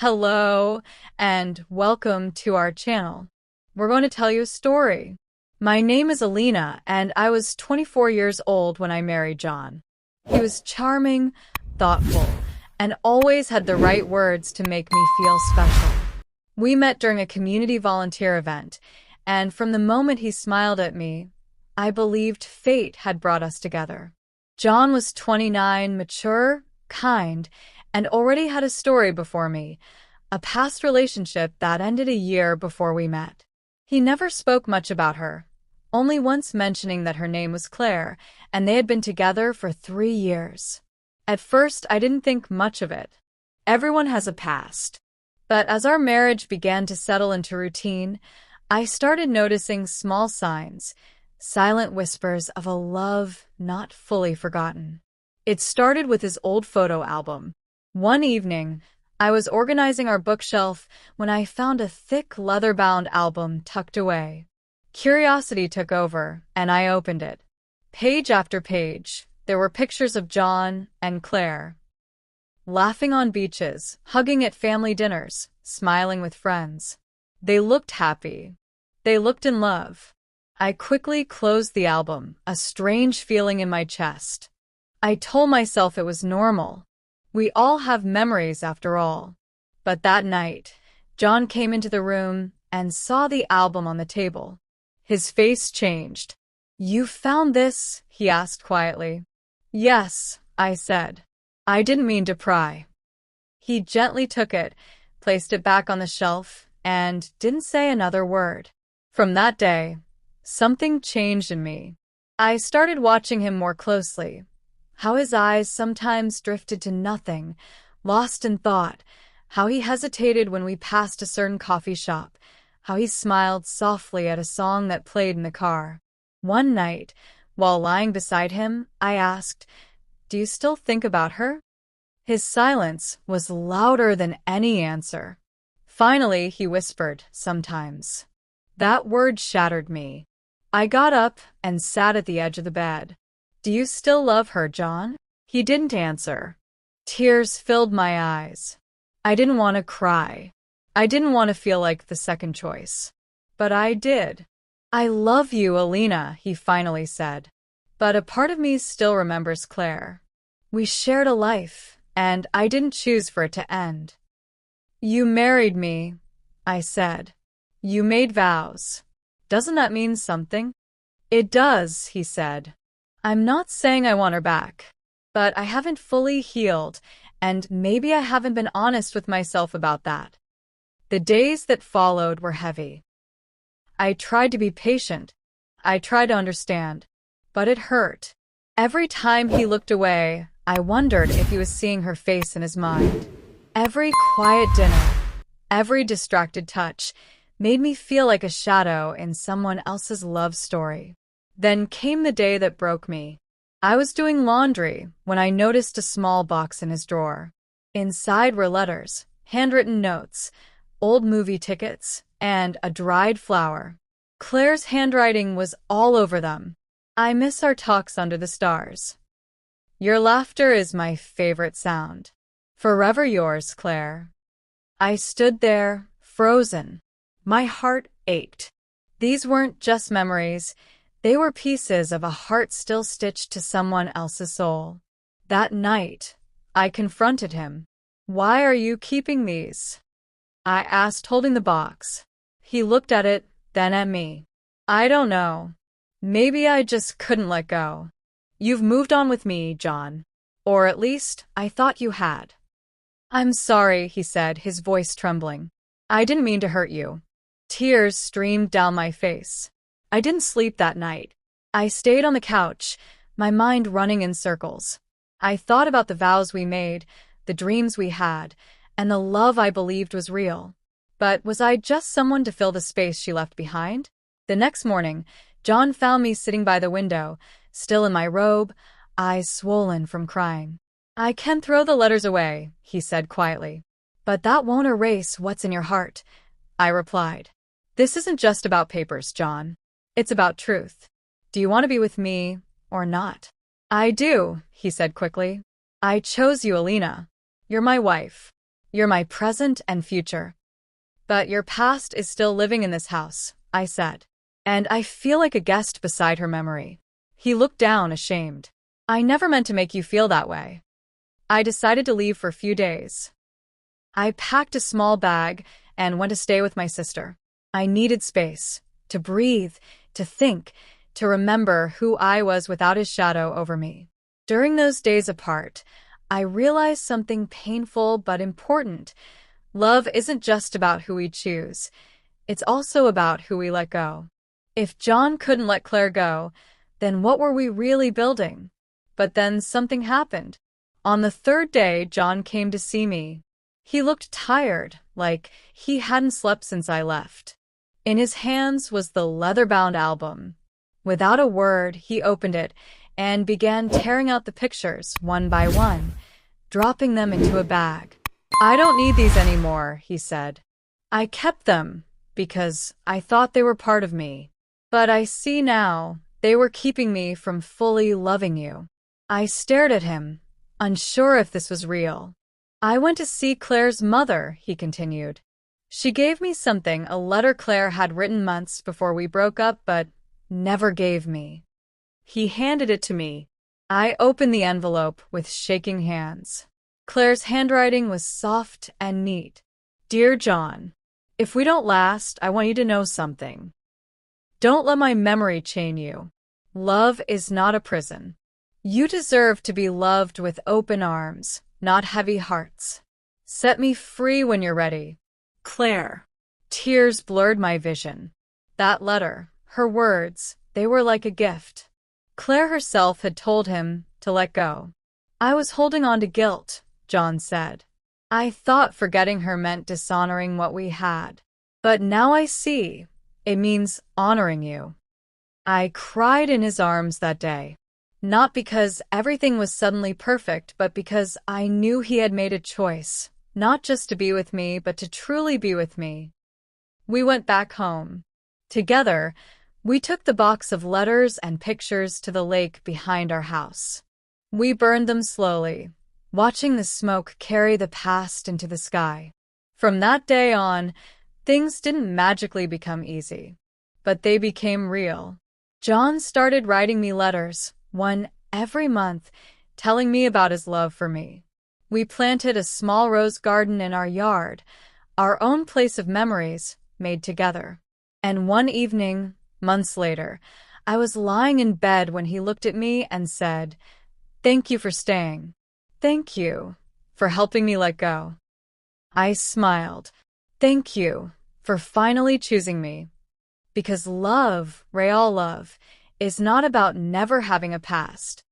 Hello, and welcome to our channel. We're going to tell you a story. My name is Alina, and I was 24 years old when I married John. He was charming, thoughtful, and always had the right words to make me feel special. We met during a community volunteer event, and from the moment he smiled at me, I believed fate had brought us together. John was 29, mature, kind, and already had a story before me, a past relationship that ended a year before we met. He never spoke much about her, only once mentioning that her name was Claire, and they had been together for 3 years. At first, I didn't think much of it. Everyone has a past. But as our marriage began to settle into routine, I started noticing small signs, silent whispers of a love not fully forgotten. It started with his old photo album. One evening, I was organizing our bookshelf when I found a thick leather-bound album tucked away. Curiosity took over, and I opened it. Page after page, there were pictures of John and Claire, laughing on beaches, hugging at family dinners, smiling with friends. They looked happy. They looked in love. I quickly closed the album, a strange feeling in my chest. I told myself it was normal. We all have memories after all. But that night, John came into the room and saw the album on the table. His face changed. "You found this?" he asked quietly. "Yes," I said. I didn't mean to pry. He gently took it, placed it back on the shelf, and didn't say another word. From that day, something changed in me. I started watching him more closely. How his eyes sometimes drifted to nothing, lost in thought, how he hesitated when we passed a certain coffee shop, how he smiled softly at a song that played in the car. One night, while lying beside him, I asked, "Do you still think about her?" His silence was louder than any answer. Finally, he whispered, "Sometimes." That word shattered me. I got up and sat at the edge of the bed. "Do you still love her, John?" He didn't answer. Tears filled my eyes. I didn't want to cry. I didn't want to feel like the second choice. But I did. "I love you, Alina," he finally said. "But a part of me still remembers Claire. We shared a life, and I didn't choose for it to end." "You married me," I said. "You made vows. Doesn't that mean something?" "It does," he said. "I'm not saying I want her back, but I haven't fully healed, and maybe I haven't been honest with myself about that." The days that followed were heavy. I tried to be patient. I tried to understand, but it hurt. Every time he looked away, I wondered if he was seeing her face in his mind. Every quiet dinner, every distracted touch, made me feel like a shadow in someone else's love story. Then came the day that broke me. I was doing laundry when I noticed a small box in his drawer. Inside were letters, handwritten notes, old movie tickets, and a dried flower. Claire's handwriting was all over them. "I miss our talks under the stars. Your laughter is my favorite sound. Forever yours, Claire." I stood there, frozen. My heart ached. These weren't just memories. They were pieces of a heart still stitched to someone else's soul. That night, I confronted him. "Why are you keeping these?" I asked, holding the box. He looked at it, then at me. "I don't know. Maybe I just couldn't let go." "You've moved on with me, John. Or at least, I thought you had." "I'm sorry," he said, his voice trembling. "I didn't mean to hurt you." Tears streamed down my face. I didn't sleep that night. I stayed on the couch, my mind running in circles. I thought about the vows we made, the dreams we had, and the love I believed was real. But was I just someone to fill the space she left behind? The next morning, John found me sitting by the window, still in my robe, eyes swollen from crying. "I can throw the letters away," he said quietly. "But that won't erase what's in your heart," I replied. "This isn't just about papers, John. It's about truth. Do you want to be with me or not?" "I do," he said quickly. "I chose you, Alina. You're my wife. You're my present and future. But your past is still living in this house, I said. And I feel like a guest beside her memory. He looked down, ashamed. I never meant to make you feel that way. I decided to leave for a few days. I packed a small bag and went to stay with my sister. I needed space, to breathe, to think, to remember who I was without his shadow over me. During those days apart, I realized something painful but important. Love isn't just about who we choose. It's also about who we let go. If John couldn't let Claire go, then what were we really building? But then something happened. On the third day, John came to see me. He looked tired, like he hadn't slept since I left. In his hands was the leather-bound album. Without a word, he opened it and began tearing out the pictures one by one, dropping them into a bag. I don't need these anymore, he said. I kept them because I thought they were part of me. But I see now they were keeping me from fully loving you. I stared at him, unsure if this was real. I went to see Claire's mother, he continued. She gave me something, a letter Claire had written months before we broke up but never gave me. He handed it to me. I opened the envelope with shaking hands. Claire's handwriting was soft and neat. Dear John, if we don't last, I want you to know something. Don't let my memory chain you. Love is not a prison. You deserve to be loved with open arms, not heavy hearts. Set me free when you're ready. Claire. Tears blurred my vision. That letter, her words, they were like a gift. Claire herself had told him to let go. I was holding on to guilt, John said. I thought forgetting her meant dishonoring what we had. But now I see, it means honoring you. I cried in his arms that day. Not because everything was suddenly perfect, but because I knew he had made a choice, not just to be with me, but to truly be with me. We went back home. Together, we took the box of letters and pictures to the lake behind our house. We burned them slowly, watching the smoke carry the past into the sky. From that day on, things didn't magically become easy, but they became real. John started writing me letters, one every month, telling me about his love for me. We planted a small rose garden in our yard, our own place of memories made together. And one evening, months later, I was lying in bed when he looked at me and said, "Thank you for staying. Thank you for helping me let go." I smiled. Thank you for finally choosing me. Because love, real love, is not about never having a past.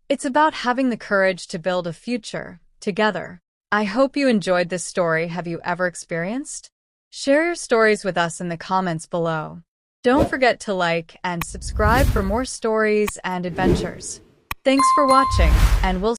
It's about having the courage to build a future together. I hope you enjoyed this story. Have you ever experienced? Share your stories with us in the comments below. Don't forget to like and subscribe for more stories and adventures. Thanks for watching, and we'll